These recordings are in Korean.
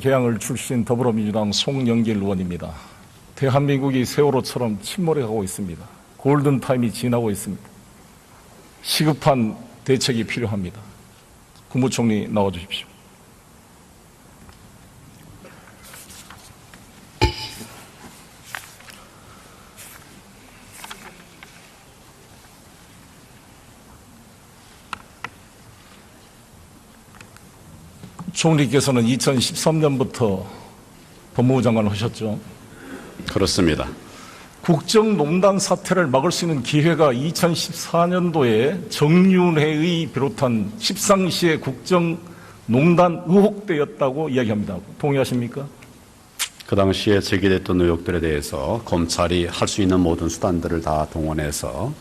개항을 출신 더불어민주당 송영길 의원입니다. 대한민국이 세월호처럼 침몰해가고 있습니다. 골든타임이 지나고 있습니다. 시급한 대책이 필요합니다. 국무총리 나와주십시오. 총리께서는 2013년부터 법무부 장관을 하셨죠. 그렇습니다. 국정농단 사태를 막을 수 있는 기회가 2014년도에 정윤회의 비롯한 십상시의 국정농단 의혹 때였다고 이야기합니다. 동의하십니까? 그 당시에 제기됐던 의혹들에 대해서 검찰이 할 수 있는 모든 수단들을 다 동원해서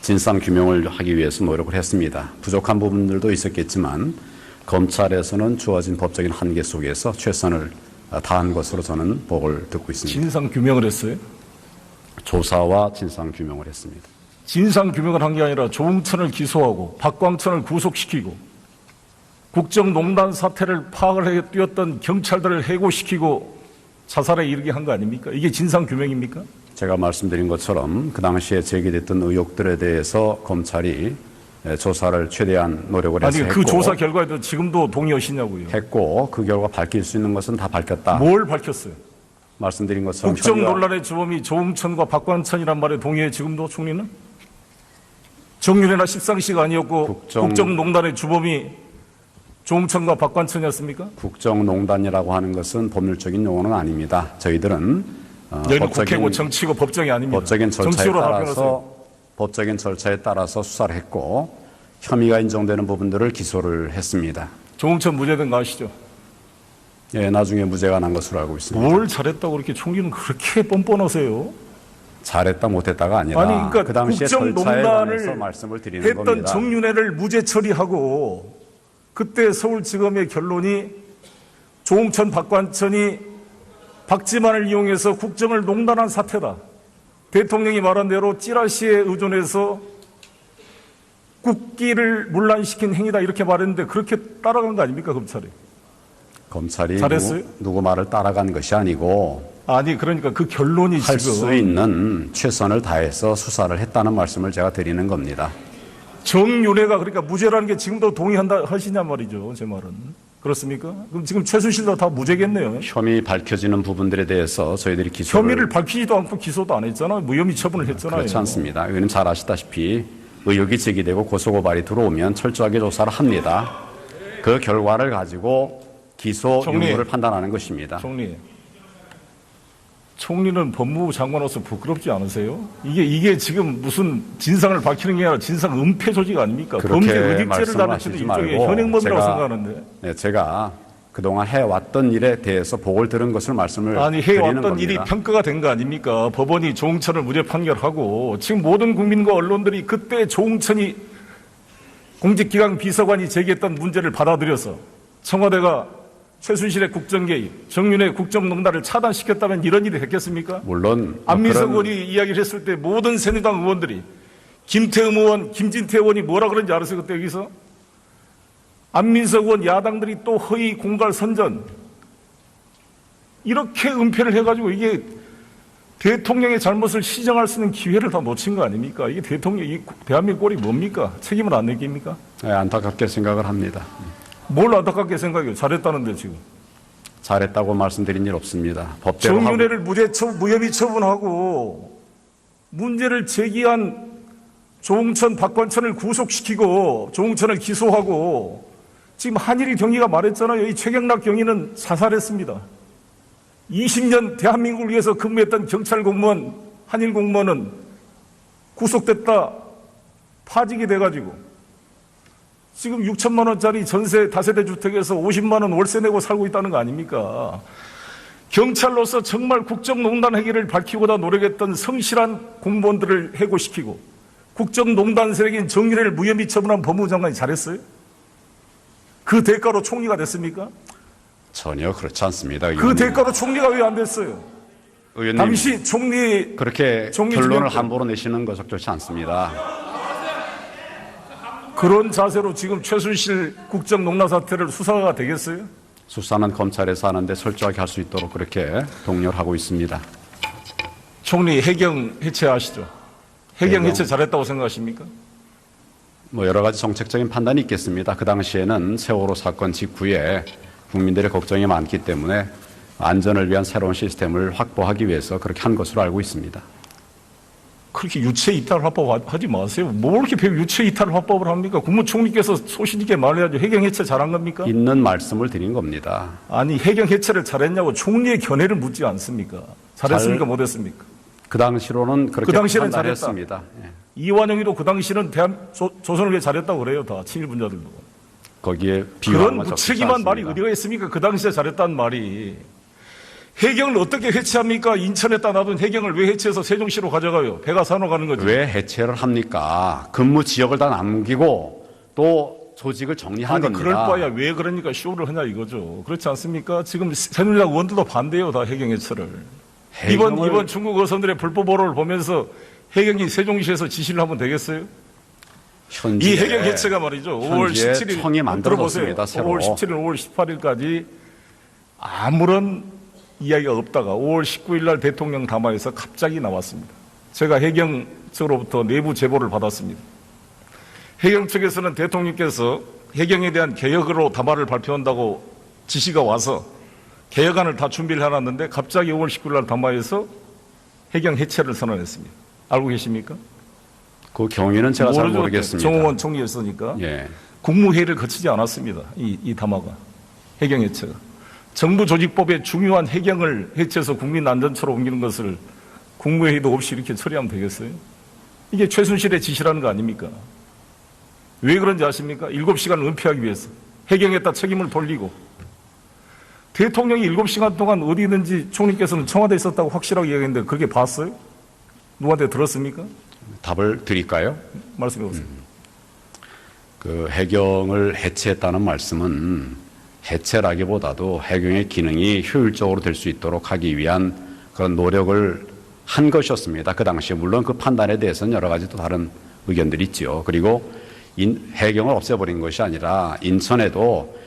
진상규명을 하기 위해서 노력을 했습니다. 부족한 부분들도 있었겠지만 검찰에서는 주어진 법적인 한계 속에서 최선을 다한 것으로 저는 보고를 듣고 있습니다. 진상규명을 했어요? 조사와 진상규명을 했습니다. 진상규명을 한 게 아니라 조응천을 기소하고 박광천을 구속시키고 국정농단 사태를 파악을 해 뛰었던 경찰들을 해고시키고 자살에 이르게 한 거 아닙니까? 이게 진상규명입니까? 제가 말씀드린 것처럼 그 당시에 제기됐던 의혹들에 대해서 검찰이 조사를 최대한 노력을 해서 아니, 그 조사 결과에도 지금도 동의하시냐고요. 했고 그 결과 밝힐 수 있는 것은 다 밝혔다. 뭘 밝혔어요? 말씀드린 것처럼 국정 논란의 주범이 조응천과 박광천이란 말에 동의해 지금도 총리는? 정윤회나 십상시가 아니었고 국정농단의 주범이 조응천과 박광천이었습니까? 국정농단이라고 하는 것은 법률적인 용어는 아닙니다. 저희들은 여기는 국회고 정치고 법정이 아닙니다. 법적인 절차에 따라서 수사를 했고 혐의가 인정되는 부분들을 기소를 했습니다. 조응천 무죄된 거 아시죠? 예, 나중에 무죄가 난 것으로 알고 있습니다. 뭘 잘했다고 그렇게 총리는 그렇게 뻔뻔하세요? 잘했다 못했다가 아니라 아니, 그러니까 그 당시에 절차에 관해서 국정농단을 말씀을 드리는 했던 겁니다. 정윤회를 무죄 처리하고 그때 서울지검의 결론이 조응천, 박광천이 박지만을 이용해서 국정을 농단한 사태다. 대통령이 말한 대로 찌라시에 의존해서 국기를 문란시킨 행위다 이렇게 말했는데 그렇게 따라간 거 아닙니까 검찰이? 검찰이 잘했어요? 누구 말을 따라간 것이 아니고 아니 그러니까 그 결론이 할 지금 수 있는 최선을 다해서 수사를 했다는 말씀을 제가 드리는 겁니다. 정윤회가 그러니까 무죄라는 게 지금도 동의한다 하시냐 말이죠. 제 말은. 그렇습니까? 그럼 지금 최순실도 다 무죄겠네요. 혐의 밝혀지는 부분들에 대해서 저희들이 기소를 혐의를 밝히지도 않고 기소도 안 했잖아요. 무혐의 처분을 했잖아요. 그렇지 않습니다. 의원님 잘 아시다시피 의혹이 제기되고 고소고발이 들어오면 철저하게 조사를 합니다. 그 결과를 가지고 기소 유무를 판단하는 것입니다. 총리는 법무부 장관으로서 부끄럽지 않으세요? 이게 지금 무슨 진상을 밝히는 게 아니라 진상 은폐 조직 아닙니까? 범죄 의익죄를 다루치는 일종의 현행범이라고 생각하는데. 네, 제가 그동안 해왔던 일에 대해서 보고를 들은 것을 말씀을 아니, 드리는 해왔던 겁니다. 일이 평가가 된 거 아닙니까? 법원이 조응천을 무죄 판결하고 지금 모든 국민과 언론들이 그때 조응천이 공직기강 비서관이 제기했던 문제를 받아들여서 청와대가 최순실의 국정개입, 정윤회 국정농단을 차단시켰다면 이런 일이 됐겠습니까? 물론 안민석 의원이 이야기를 했을 때 모든 새누리당 의원들이 김태흠 의원, 김진태 의원이 뭐라 그런지 알았어요? 그때 여기서? 안민석 의원 야당들이 또 허위 공갈 선전 이렇게 은폐를 해가지고 이게 대통령의 잘못을 시정할 수 있는 기회를 다 놓친 거 아닙니까? 이게 대통령이 대한민국 꼴이 뭡니까? 책임을 안 내깁니까? 네, 안타깝게 생각을 합니다. 뭘 안타깝게 생각해요? 잘했다는데 지금. 잘했다고 말씀드린 일 없습니다. 법대로 정윤회를 무혐의 처분하고 문제를 제기한 조응천, 박광천을 구속시키고 조응천을 기소하고 지금 한일이 경위가 말했잖아요. 이 최경락 경위는 자살했습니다. 20년 대한민국을 위해서 근무했던 경찰 공무원, 한일 공무원은 구속됐다 파직이 돼가지고 지금 6천만 원짜리 전세 다세대 주택에서 50만 원 월세 내고 살고 있다는 거 아닙니까? 경찰로서 정말 국정농단 행위를 밝히고자 노력했던 성실한 공무원들을 해고시키고 국정농단 세력인 정윤회를 무혐의 처분한 법무부 장관이 잘했어요? 그 대가로 총리가 됐습니까? 전혀 그렇지 않습니다. 그 의원님. 대가로 총리가 왜 안 됐어요? 의원님, 당시 총리 그렇게 총리 결론을 주변- 함부로 내시는 것 적절치 않습니다. 그런 자세로 지금 최순실 국정농단 사태를 수사가 되겠어요? 수사는 검찰에서 하는데 철저하게 할 수 있도록 그렇게 독려를 하고 있습니다. 총리 해경 해체하시죠. 해경 해경. 해체 잘했다고 생각하십니까? 뭐 여러 가지 정책적인 판단이 있겠습니다. 그 당시에는 세월호 사건 직후에 국민들의 걱정이 많기 때문에 안전을 위한 새로운 시스템을 확보하기 위해서 그렇게 한 것으로 알고 있습니다. 그렇게 유체 이탈 화법 하지 마세요. 뭐 이렇게 유체 이탈 화법을 합니까? 국무총리께서 소신 있게 말해야죠. 해경 해체 잘한 겁니까? 있는 말씀을 드린 겁니다. 아니 해경 해체를 잘했냐고 총리의 견해를 묻지 않습니까? 잘했습니까? 못했습니까? 그 당시로는 그렇게 그 당시에는 판단했습니다. 예. 이완영이도 그 당시는 조선을 위해 잘했다고 그래요. 다 친일분자들도. 거기에 그런 비유하는 무책임한 말이 어디가 있습니까? 그 당시에 잘했다는 말이. 해경을 어떻게 해체합니까? 인천에다 놔둔 해경을 왜 해체해서 세종시로 가져가요? 배가 산으로 가는 거죠. 왜 해체를 합니까? 근무 지역을 다 남기고 또 조직을 정리한 아니 겁니다. 그럴 바야 왜 그러니까 쇼를 하냐 이거죠. 그렇지 않습니까? 지금 새누리당 의원들도 반대해요. 다 해경 해체를. 이번 중국 어선들의 불법 보로를 보면서 해경이 세종시에서 지시를 하면 되겠어요? 이 해경 해체가 말이죠. 5월 17일 청이 만들어졌습니다. 들어보세요. 5월 17일, 5월 18일까지 아무런 이야기가 없다가 5월 19일 날 대통령 담화에서 갑자기 나왔습니다. 제가 해경 측으로부터 내부 제보를 받았습니다. 해경 측에서는 대통령께서 해경에 대한 개혁으로 담화를 발표한다고 지시가 와서 개혁안을 다 준비를 해놨는데 갑자기 5월 19일 날 담화에서 해경 해체를 선언했습니다. 알고 계십니까? 그 경위는 제가 잘 모르죠. 모르겠습니다. 정홍원 총리였으니까. 예. 국무회의를 거치지 않았습니다. 이 담화가. 해경 해체가. 정부 조직법의 중요한 해경을 해체해서 국민 안전처로 옮기는 것을 국무회의도 없이 이렇게 처리하면 되겠어요? 이게 최순실의 지시라는 거 아닙니까? 왜 그런지 아십니까? 7시간 은폐하기 위해서. 해경에다 책임을 돌리고. 대통령이 7시간 동안 어디든지 총리께서는 청와대에 있었다고 확실하게 이야기했는데 그렇게 봤어요? 누구한테 들었습니까? 답을 드릴까요? 말씀해 보세요. 그 해경을 해체했다는 말씀은 해체라기보다도 해경의 기능이 효율적으로 될 수 있도록 하기 위한 그런 노력을 한 것이었습니다. 그 당시에 물론 그 판단에 대해서는 여러 가지 또 다른 의견들이 있지요. 그리고 해경을 없애버린 것이 아니라 인천에도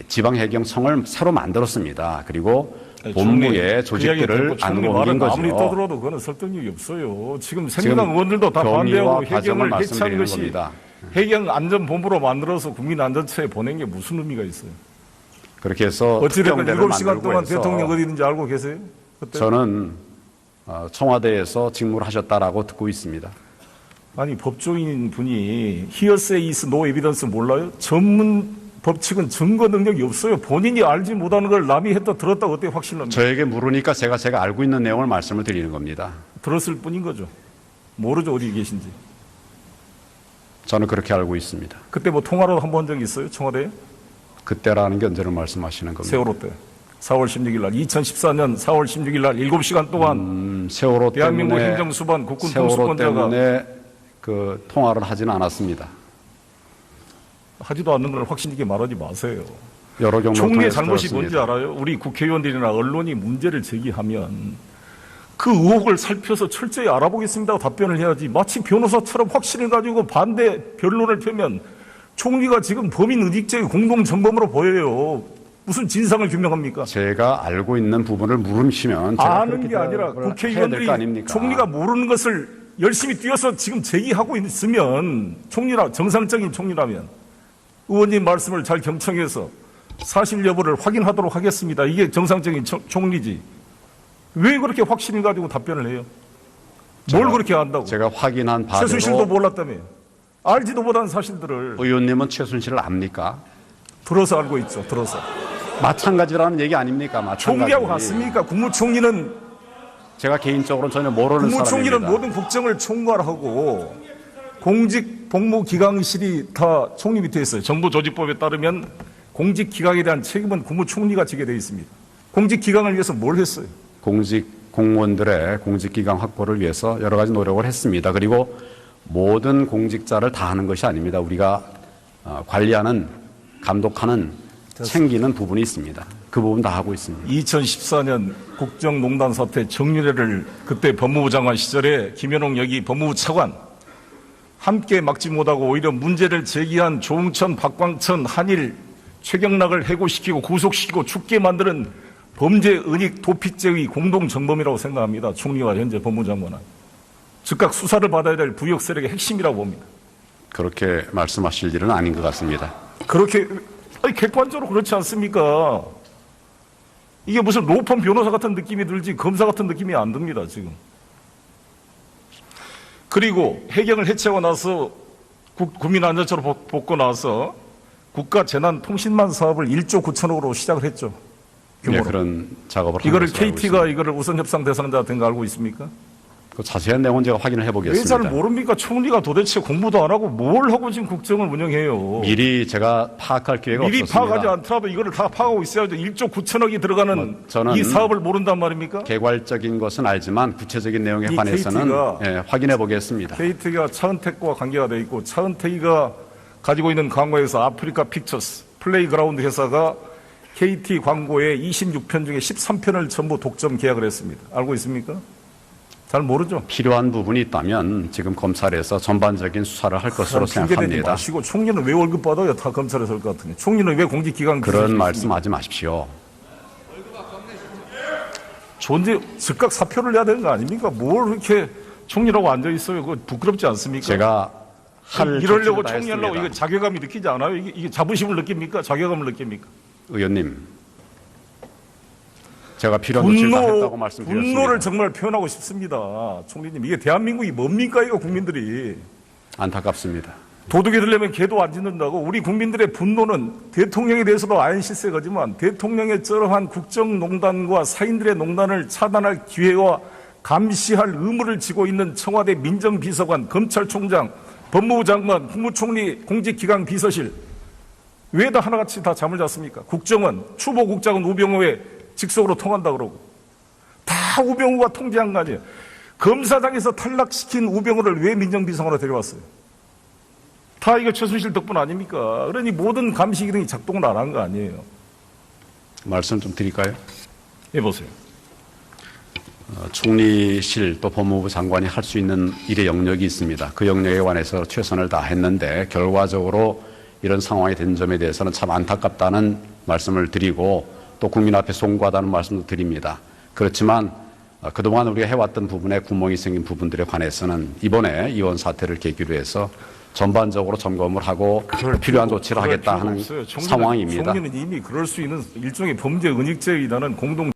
지방해경청을 새로 만들었습니다. 그리고 본부의 조직들을 안 옮긴 거죠. 아무리 떠들어도 그거는 설득력이 없어요. 지금 새누리당 의원들도 다 반대하고 해경을 해체한 것이 겁니다. 해경 안전본부로 만들어서 국민안전처에 보낸 게 무슨 의미가 있어요? 그렇게 해서 어찌됐든 특경대를 7시간 만들고 동안 해서 대통령 어디 있는지 알고 계세요? 그때? 저는 청와대에서 직무를 하셨다라고 듣고 있습니다. 아니 법조인 분이 hearsay is no evidence 몰라요? 전문 법칙은 증거 능력이 없어요. 본인이 알지 못하는 걸 남이 했다 들었다 어떻게 확신합니까? 저에게 물으니까 제가 알고 있는 내용을 말씀을 드리는 겁니다. 들었을 뿐인 거죠. 모르죠 어디 계신지. 저는 그렇게 알고 있습니다. 그때 뭐 통화로 한 번 적 있어요? 청와대에? 그때라는 게 언제를 말씀하시는 겁니다. 세월호 때. 4월 16일 날 2014년 4월 16일 날 7시간 동안 세월호 대한민국 때문에 행정수반 국군 세월호 통수권자가 때문에 그 통화를 하지는 않았습니다. 하지도 않는 걸 확신 있게 말하지 마세요. 여러 경로를 총리의 통해서 잘못이 들었습니다. 뭔지 알아요? 우리 국회의원들이나 언론이 문제를 제기하면 그 의혹을 살펴서 철저히 알아보겠습니다 답변을 해야지 마치 변호사처럼 확신을 가지고 반대 변론을 펴면 총리가 지금 범인 의직죄의 공동정범으로 보여요. 무슨 진상을 규명합니까? 제가 알고 있는 부분을 물으시면 제가 아는 게 아니라 해야 될 거 국회의원들이 아닙니까? 총리가 모르는 것을 열심히 뛰어서 지금 제기하고 있으면 정상적인 총리라면 의원님 말씀을 잘 경청해서 사실 여부를 확인하도록 하겠습니다. 이게 정상적인 총리지. 왜 그렇게 확신을 가지고 답변을 해요? 뭘 그렇게 안다고? 제가 확인한 바대로 최순실도 몰랐다며. 알지도 못한 사실들을 의원님은 최순실을 압니까? 들어서 알고 있죠. 들어서. 마찬가지라는 얘기 아닙니까? 마찬가지. 총리하고 같습니까? 국무총리는 제가 개인적으로 전혀 모르는 국무총리는 사람입니다. 모든 국정을 총괄하고 공직 복무기강실이 다 총리 밑에 있어요. 정부 조직법에 따르면 공직기강에 대한 책임은 국무총리가 지게 되어 있습니다. 공직기강을 위해서 뭘 했어요? 공무원들의 공직기강 확보를 위해서 여러 가지 노력을 했습니다. 그리고 모든 공직자를 다 하는 것이 아닙니다. 우리가 관리하는, 감독하는, 챙기는 부분이 있습니다. 그 부분 다 하고 있습니다. 2014년 국정농단 사태 정유래를 그때 법무부 장관 시절에 김현홍 여기 법무부 차관 함께 막지 못하고 오히려 문제를 제기한 조응천, 박광천, 한일 최경락을 해고시키고 구속시키고 죽게 만드는 범죄 은닉 도피죄의 공동정범이라고 생각합니다. 총리와 현재 법무장관은. 즉각 수사를 받아야 될 부역 세력의 핵심이라고 봅니다. 그렇게 말씀하실 일은 아닌 것 같습니다. 그렇게 객관적으로 그렇지 않습니까? 이게 무슨 로펌 변호사 같은 느낌이 들지 검사 같은 느낌이 안 듭니다, 지금. 그리고 해경을 해체하고 나서 국민안전처로 뽑고 나서 국가재난통신망 사업을 1조 9천억으로 시작을 했죠. 네, 그런 작업을 이거를 한 것으로 알고 KT가 있습니다. 이거를 우선 협상 대상자 된 거 알고 있습니까? 그 자세한 내용은 제가 확인을 왜 해보겠습니다. 잘 모릅니까? 총리가 도대체 공부도 안 하고 뭘 하고 지금 국정을 운영해요? 미리 제가 파악할 기회가 미리 없었습니다. 파악하지 않더라도 이거를 다 파악하고 있어야죠. 1조 9천억이 들어가는 저는 이 사업을 모른단 말입니까? 개괄적인 것은 알지만 구체적인 내용에 이 관해서는 KT가 확인해 보겠습니다. KT가 차은택과 관계가 돼 있고 차은택이가 가지고 있는 광고에서 아프리카 픽처스 플레이그라운드 회사가 KT 광고의 26편 중에 13편을 전부 독점 계약을 했습니다. 알고 있습니까? 잘 모르죠. 필요한 부분이 있다면 지금 검찰에서 전반적인 수사를 할 것으로 핑계대지 생각합니다. 마시고 총리는 왜 월급 받아요? 다 검찰에서 할 것 같으니. 총리는 왜 공직기관 그런 말씀하지 마십시오. 존재 즉각 사표를 내야 되는 거 아닙니까? 뭘 이렇게 총리라고 앉아 있어요? 그거 부끄럽지 않습니까? 제가 할 이러려고 조치를 다 총리 하려고 했습니다. 이거 자괴감이 느끼지 않아요? 이게 자부심을 느낍니까? 자괴감을 느낍니까? 의원님, 제가 필요한 조치를 다 했다고 말씀드렸습니다. 분노를 정말 표현하고 싶습니다. 총리님, 이게 대한민국이 뭡니까? 이거 국민들이. 안타깝습니다. 도둑이 되려면 개도 안 짖는다고. 우리 국민들의 분노는 대통령에 대해서도 아인실세거지만 대통령의 저러한 국정농단과 사인들의 농단을 차단할 기회와 감시할 의무를 지고 있는 청와대 민정비서관, 검찰총장, 법무부 장관, 국무총리, 공직기강 비서실 왜 다 하나같이 다 잠을 잤습니까? 국정원, 추보국장은 우병우의 직속으로 통한다 그러고 다 우병우가 통제한 거 아니에요. 검사장에서 탈락시킨 우병우를 왜 민정비서관으로 데려왔어요? 다 이거 최순실 덕분 아닙니까? 그러니 모든 감시 기능이 작동을 안 한 거 아니에요. 말씀 좀 드릴까요? 해보세요. 총리실 또 법무부 장관이 할 수 있는 일의 영역이 있습니다. 그 영역에 관해서 최선을 다했는데 결과적으로 이런 상황이 된 점에 대해서는 참 안타깝다는 말씀을 드리고 또 국민 앞에 송구하다는 말씀도 드립니다. 그렇지만 그동안 우리가 해왔던 부분에 구멍이 생긴 부분들에 관해서는 이번에 이원 사태를 계기로 해서 전반적으로 점검을 하고 필요한 조치를 하겠다 하는 상황입니다. 총리는 이미 그럴 수 있는 일종의 범죄 은닉죄에 의한 공동